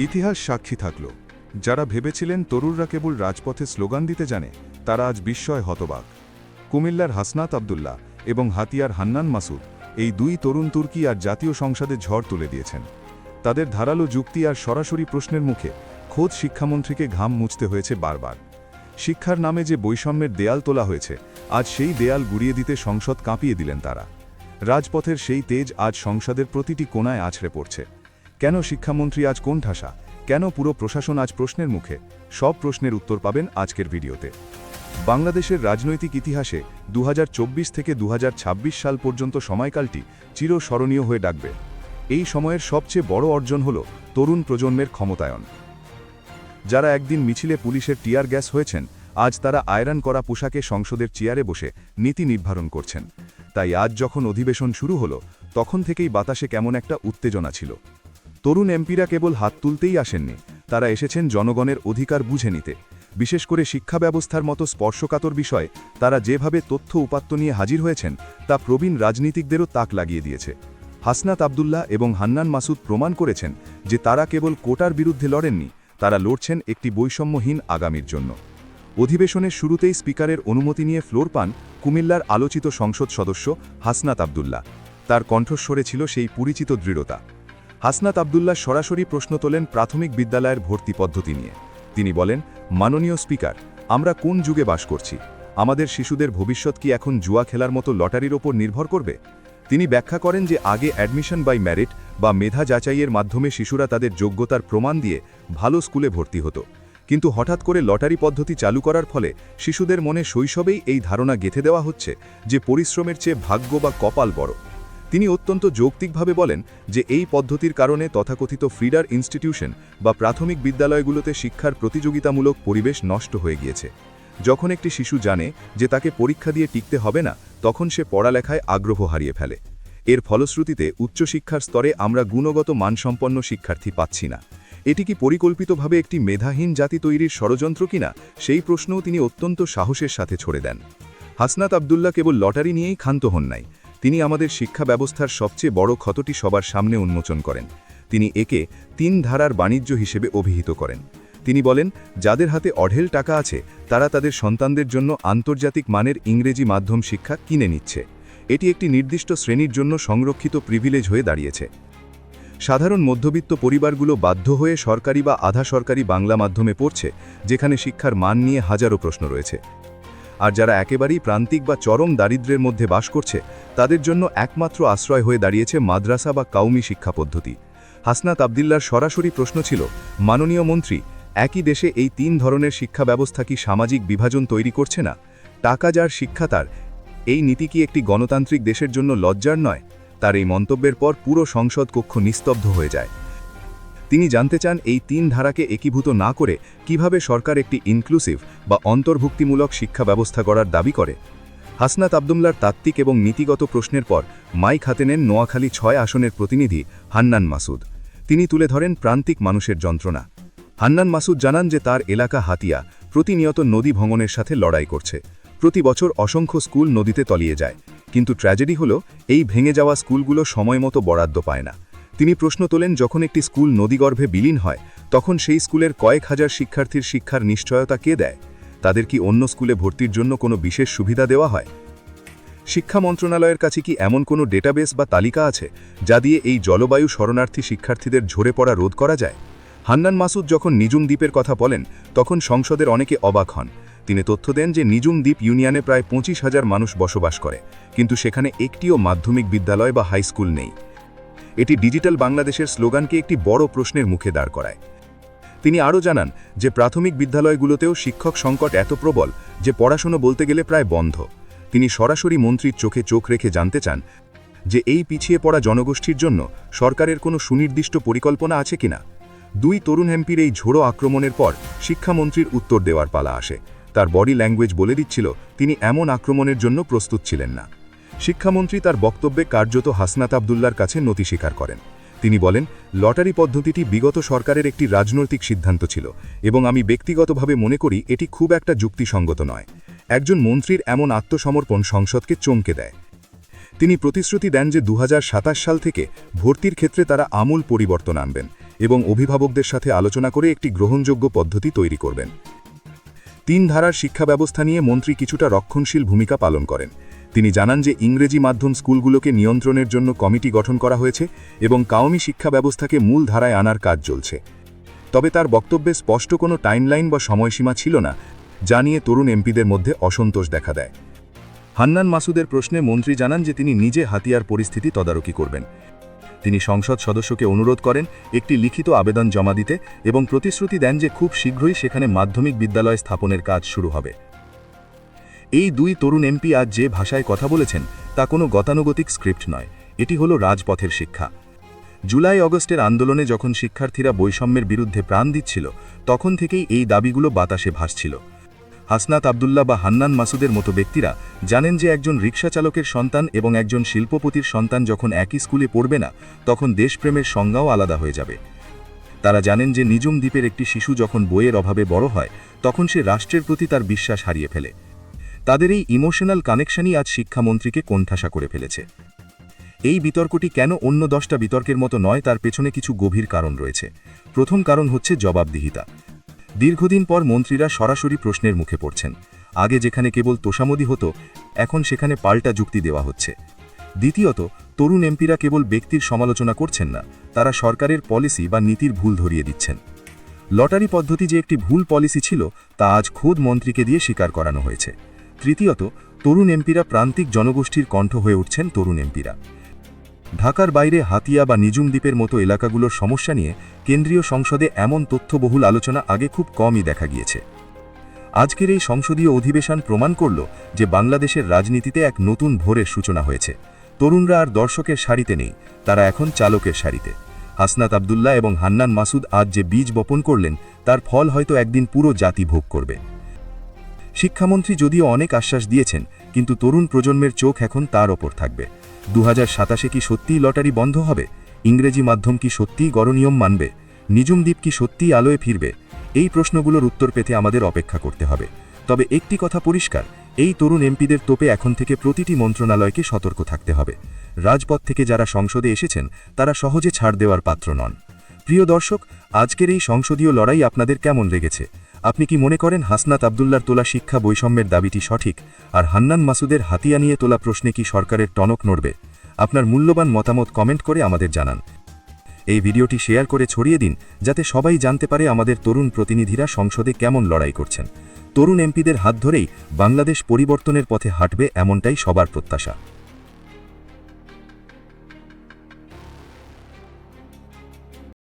ইতিহাস সাক্ষী থাকল। যারা ভেবেছিলেন তরুণরা কেবল রাজপথে স্লোগান দিতে জানে, তারা আজ বিস্ময় হতবাক। কুমিল্লার হাসনাত আবদুল্লাহ এবং হাতিয়ার হান্নান মাসুদ, এই দুই তরুণ তুর্কি আর জাতীয় সংসদে ঝড় তুলে দিয়েছেন। তাদের ধারালো যুক্তি আর সরাসরি প্রশ্নের মুখে খোদ শিক্ষামন্ত্রীকে ঘাম মুছতে হয়েছে বারবার। শিক্ষার নামে যে বৈষম্যের দেয়াল তোলা হয়েছে, আজ সেই দেয়াল গুড়িয়ে দিতে সংসদ কাঁপিয়ে দিলেন তারা। রাজপথের সেই তেজ আজ সংসদের প্রতিটি কোণায় আছড়ে পড়ছে। কেন শিক্ষামন্ত্রী আজ কোণঠাসা? কেন পুরো প্রশাসন আজ প্রশ্নের মুখে? সব প্রশ্নের উত্তর পাবেন আজকের ভিডিওতে। বাংলাদেশের রাজনৈতিক ইতিহাসে 2024 থেকে 2026 সাল পর্যন্ত সময়কালটি চিরস্মরণীয় হয়ে ডাকবে। এই সময়ের সবচেয়ে বড় অর্জন হল তরুণ প্রজন্মের ক্ষমতায়ন। যারা একদিন মিছিলে পুলিশের টিয়ার গ্যাস হয়েছেন, আজ তারা আয়রন করা পোশাকে সংসদের চেয়ারে বসে নীতি নির্ধারণ করছেন। তাই আজ যখন অধিবেশন শুরু হলো, তখন থেকেই বাতাসে কেমন একটা উত্তেজনা ছিল। তরুণ এমপিরা কেবল হাত তুলতেই আসেননি, তারা এসেছেন জনগণের অধিকার বুঝে নিতে। বিশেষ করে শিক্ষা ব্যবস্থার মতো স্পর্শকাতর বিষয়ে তারা যেভাবে তথ্য উপাত্ত নিয়ে হাজির হয়েছেন, তা প্রবীণ রাজনীতিকদেরও তাক লাগিয়ে দিয়েছে। হাসনাত আবদুল্লাহ এবং হান্নান মাসুদ প্রমাণ করেছেন যে তারা কেবল কোটার বিরুদ্ধে লড়েননি, তারা লড়ছেন একটি বৈষম্যহীন আগামীর জন্য। অধিবেশনের শুরুতেই স্পিকারের অনুমতি নিয়ে ফ্লোর পান কুমিল্লার আলোচিত সংসদ সদস্য হাসনাত আবদুল্লাহ। তার কণ্ঠস্বরে ছিল সেই পরিচিত দৃঢ়তা। হাসনাত আবদুল্লাহ সরাসরি প্রশ্ন তোলেন প্রাথমিক বিদ্যালয়ের ভর্তি পদ্ধতি নিয়ে। তিনি বলেন, মাননীয় স্পিকার, আমরা কোন যুগে বাস করছি? আমাদের শিশুদের ভবিষ্যৎ কি এখন জুয়া খেলার মতো লটারির ওপর নির্ভর করবে? তিনি ব্যাখ্যা করেন যে আগে অ্যাডমিশন বাই মেরিট বা মেধা যাচাইয়ের মাধ্যমে শিশুরা তাদের যোগ্যতার প্রমাণ দিয়ে ভালো স্কুলে ভর্তি হতো, কিন্তু হঠাৎ করে লটারি পদ্ধতি চালু করার ফলে শিশুদের মনে শৈশবেই এই ধারণা গেঁথে দেওয়া হচ্ছে যে পরিশ্রমের চেয়ে ভাগ্য বা কপাল বড়। তিনি অত্যন্ত যৌক্তিকভাবে বলেন যে এই পদ্ধতির কারণে তথাকথিত ফিডার ইনস্টিটিউশন বা প্রাথমিক বিদ্যালয়গুলোতে শিক্ষার প্রতিযোগিতামূলক পরিবেশ নষ্ট হয়ে গিয়েছে। যখন একটি শিশু জানে যে তাকে পরীক্ষা দিয়ে টিকতে হবে না, তখন সে পড়ালেখায় আগ্রহ হারিয়ে ফেলে। এর ফলশ্রুতিতে উচ্চশিক্ষার স্তরে আমরা গুণগত মানসম্পন্ন শিক্ষার্থী পাচ্ছি না। এটি কি পরিকল্পিতভাবে একটি মেধাহীন জাতি তৈরির ষড়যন্ত্র কিনা, সেই প্রশ্নও তিনি অত্যন্ত সাহসের সাথে ছড়ে দেন। হাসনাত আবদুল্লাহ কেবল লটারি নিয়েই ক্ষান্ত হন নাই, তিনি আমাদের শিক্ষা ব্যবস্থার সবচেয়ে বড় ক্ষতটি সবার সামনে উন্মোচন করেন। তিনি একে 3 ধারার বাণিজ্য হিসেবে অভিহিত করেন। তিনি বলেন, যাদের হাতে অঢেল টাকা আছে তারা তাদের সন্তানদের জন্য আন্তর্জাতিক মানের ইংরেজি মাধ্যম শিক্ষা কিনে নিচ্ছে। এটি একটি নির্দিষ্ট শ্রেণীর জন্য সংরক্ষিত প্রিভিলেজ হয়ে দাঁড়িয়েছে। সাধারণ মধ্যবিত্ত পরিবারগুলো বাধ্য হয়ে সরকারি বা আধা সরকারি বাংলা মাধ্যমে পড়ছে, যেখানে শিক্ষার মান নিয়ে হাজারো প্রশ্ন রয়েছে। আর যারা একেবারেই প্রান্তিক বা চরম দারিদ্র্যের মধ্যে বাস করছে, তাদের জন্য একমাত্র আশ্রয় হয়ে দাঁড়িয়েছে মাদ্রাসা বা কাউমি শিক্ষা পদ্ধতি। হাসনাত আবদুল্লাহর সরাসরি প্রশ্ন ছিল, মাননীয় মন্ত্রী, একই দেশে এই 3 ধরনের শিক্ষা ব্যবস্থা কি সামাজিক বিভাজন তৈরি করছে না? টাকা যার, শিক্ষা তার, এই নীতি কি একটি গণতান্ত্রিক দেশের জন্য লজ্জার নয়? তার এই মন্তব্যের পর পুরো সংসদ কক্ষ নিস্তব্ধ হয়ে যায়। তিনি জানতে চান এই 3 ধারাকে একীভূত না করে কিভাবে সরকার একটি ইনক্লুসিভ বা অন্তর্ভুক্তিমূলক শিক্ষা ব্যবস্থা গড়ার দাবি করে। হাসনাত আবদুল্লাহর তাত্ত্বিক এবং নীতিগত প্রশ্নের পর মাইক হাতে নেন নোয়াখালী 6 আসনের প্রতিনিধি হান্নান মাসুদ। তিনি তুলে ধরেন প্রান্তিক মানুষের যন্ত্রণা। হান্নান মাসুদ জানান যে তার এলাকা হাতিয়া প্রতিনিয়ত নদী ভঙ্গনের সাথে লড়াই করছে। প্রতি বছর অসংখ্য স্কুল নদীতে তলিয়ে যায়, কিন্তু ট্র্যাজেডি হলো এই ভেঙে যাওয়া স্কুলগুলো সময়মতো বরাদ্দ পায় না। তিনি প্রশ্ন তোলেন, যখন একটি স্কুল নদীগর্ভে বিলীন হয়, তখন সেই স্কুলের কয়েক হাজার শিক্ষার্থীর শিক্ষার নিশ্চয়তা কে দেয়? তাদের কি অন্য স্কুলে ভর্তির জন্য কোনো বিশেষ সুবিধা দেওয়া হয়? শিক্ষা মন্ত্রণালয়ের কাছে কি এমন কোনো ডেটাবেস বা তালিকা আছে যা দিয়ে এই জলবায়ু শরণার্থী শিক্ষার্থীদের ঝরে পড়া রোধ করা যায়? হান্নান মাসুদ যখন নিজুম দ্বীপের কথা বলেন, তখন সংসদের অনেকে অবাক হন। তিনি তথ্য দেন যে নিজুম দ্বীপ ইউনিয়নে প্রায় 25,000 মানুষ বসবাস করে, কিন্তু সেখানে একটিও মাধ্যমিক বিদ্যালয় বা হাই স্কুল নেই। এটি ডিজিটাল বাংলাদেশের স্লোগানকে একটি বড় প্রশ্নের মুখে দাঁড় করায়। তিনি আরও জানান যে প্রাথমিক বিদ্যালয়গুলোতেও শিক্ষক সংকট এত প্রবল যে পড়াশোনা বলতে গেলে প্রায় বন্ধ। তিনি সরাসরি মন্ত্রীর চোখে চোখ রেখে জানতে চান যে এই পিছিয়ে পড়া জনগোষ্ঠীর জন্য সরকারের কোনো সুনির্দিষ্ট পরিকল্পনা আছে কিনা। 2 তরুণ এমপির এই ঝোড়ো আক্রমণের পর শিক্ষামন্ত্রীর উত্তর দেওয়ার পালা আসে। তার বডি ল্যাঙ্গুয়েজ বলে দিচ্ছিল তিনি এমন আক্রমণের জন্য প্রস্তুত ছিলেন না। শিক্ষামন্ত্রী তার বক্তব্যে কার্যত হাসনাত আবদুল্লাহর কাছে নতি স্বীকার করেন। তিনি বলেন, লটারি পদ্ধতিটি বিগত সরকারের একটি রাজনৈতিক সিদ্ধান্ত ছিল এবং আমি ব্যক্তিগতভাবে মনে করি এটি খুব একটা যুক্তিসঙ্গত নয়। একজন মন্ত্রীর এমন আত্মসমর্পণ সংসদকে চমকে দেয়। তিনি প্রতিশ্রুতি দেন যে 2027 সাল থেকে ভর্তির ক্ষেত্রে তারা আমূল পরিবর্তন আনবেন এবং অভিভাবকদের সাথে আলোচনা করে একটি গ্রহণযোগ্য পদ্ধতি তৈরি করবেন। 3 ধারার শিক্ষা ব্যবস্থা নিয়ে মন্ত্রী কিছুটা রক্ষণশীল ভূমিকা পালন করেন। তিনি জানান যে ইংরেজি মাধ্যম স্কুলগুলোকে নিয়ন্ত্রণের জন্য কমিটি গঠন করা হয়েছে এবং কাওমি শিক্ষা ব্যবস্থাকে মূল ধারায় আনার কাজ চলছে। তবে তার বক্তব্যে স্পষ্ট কোনো টাইমলাইন বা সময়সীমা ছিল না, যা নিয়ে তরুণ এমপিদের মধ্যে অসন্তোষ দেখা দেয়। হান্নান মাসুদের প্রশ্নে মন্ত্রী জানান যে তিনি নিজে হাতিয়ার পরিস্থিতি তদারকি করবেন। তিনি সংসদ সদস্যকে অনুরোধ করেন একটি লিখিত আবেদন জমা দিতে এবং প্রতিশ্রুতি দেন যে খুব শীঘ্রই সেখানে মাধ্যমিক বিদ্যালয় স্থাপনের কাজ শুরু হবে। এই 2 তরুণ এমপি আজ যে ভাষায় কথা বলেছেন তা কোনো গতানুগতিক স্ক্রিপ্ট নয়, এটি হলো রাজপথের শিক্ষা। জুলাই অগস্টের আন্দোলনে যখন শিক্ষার্থীরা বৈষম্যের বিরুদ্ধে প্রাণ দিচ্ছিল, তখন থেকেই এই দাবিগুলো বাতাসে ভাসছিল। হাসনাত আবদুল্লাহ বা হান্নান মাসুদের মতো ব্যক্তিরা জানেন যে একজন রিকশা চালকের সন্তান এবং একজন শিল্পপতির সন্তান যখন একই স্কুলে পড়বে না, তখন দেশপ্রেমের সংজ্ঞাও আলাদা হয়ে যাবে। তারা জানেন যে নিজুম দ্বীপের একটি শিশু যখন বইয়ের অভাবে বড় হয়, তখন সে রাষ্ট্রের প্রতি তার বিশ্বাস হারিয়ে ফেলে। তাদের এই ইমোশনাল কানেকশনই আজ শিক্ষামন্ত্রীকে কোণঠাসা করে ফেলেছে। এই বিতর্কটি কেন অন্য 10টা বিতর্কের মতো নয়, তার পেছনে কিছু গভীর কারণ রয়েছে। প্রথম কারণ হচ্ছে জবাবদিহিতা। দীর্ঘদিন পর মন্ত্রীরা সরাসরি প্রশ্নের মুখে পড়ছেন। আগে যেখানে কেবল তোষামোদি হতো, এখন সেখানে পাল্টা যুক্তি দেওয়া হচ্ছে। দ্বিতীয়ত, তরুণ এমপিরা কেবল ব্যক্তির সমালোচনা করছেন না, তারা সরকারের পলিসি বা নীতির ভুল ধরিয়ে দিচ্ছেন। লটারি পদ্ধতি যে একটি ভুল পলিসি ছিল, তা আজ খোদ মন্ত্রীকে দিয়ে স্বীকার করানো হয়েছে। তৃতীয়ত, তরুণ এমপিরা প্রান্তিক জনগোষ্ঠীর কণ্ঠ হয়ে উঠছেন। তরুণ এমপিরা ঢাকার বাইরে হাতিয়া বা নিজুম দ্বীপের মতো এলাকাগুলোর সমস্যা নিয়ে কেন্দ্রীয় সংসদে এমন তথ্যবহুল আলোচনা আগে খুব কমই দেখা গিয়েছে। আজকের এই সংসদীয় অধিবেশন প্রমাণ করল যে বাংলাদেশের রাজনীতিতে এক নতুন ভোরের সূচনা হয়েছে। তরুণরা আর দর্শকের সারিতে নেই, তারা এখন চালকের সারিতে। হাসনাত আবদুল্লাহ এবং হান্নান মাসুদ আজ যে বীজ বপন করলেন, তার ফল হয়তো একদিন পুরো জাতি ভোগ করবে। শিক্ষামন্ত্রী যদিও অনেক আশ্বাস দিয়েছেন, কিন্তু তরুণ প্রজন্মের চোখ এখন তার ওপর থাকবে। 2027 কি সত্যিই লটারি বন্ধ হবে? ইংরেজি মাধ্যম কি সত্যিই গণনিয়ম মানবে? নিজুম দ্বীপ কি সত্যিই আলোয় ফিরবে? এই প্রশ্নগুলোর উত্তর পেতে আমাদের অপেক্ষা করতে হবে। তবে একটি কথা পরিষ্কার, এই তরুণ এমপিদের তোপে এখন থেকে প্রতিটি মন্ত্রণালয়কে সতর্ক থাকতে হবে। রাজপথ থেকে যারা সংসদে এসেছেন, তারা সহজে ছাড় দেওয়ার পাত্র নন। প্রিয় দর্শক, আজকের এই সংসদীয় লড়াই আপনাদের কেমন লেগেছে? আপনি কি মনে করেন হাসনাত আবদুল্লার তোলা শিক্ষা বৈষম্যের দাবিটি সঠিক, আর হান্নান মাসুদের হাতিয়া নিয়ে তোলা প্রশ্নে কি সরকারের টনক নড়বে? আপনার মূল্যবান মতামত কমেন্ট করে আমাদের জানান। এই ভিডিওটি শেয়ার করে ছড়িয়ে দিন, যাতে সবাই জানতে পারে আমাদের তরুণ প্রতিনিধিরা সংসদে কেমন লড়াই করছেন। তরুণ এমপিদের হাত ধরেই বাংলাদেশ পরিবর্তনের পথে হাঁটবে, এমনটাই সবার প্রত্যাশা।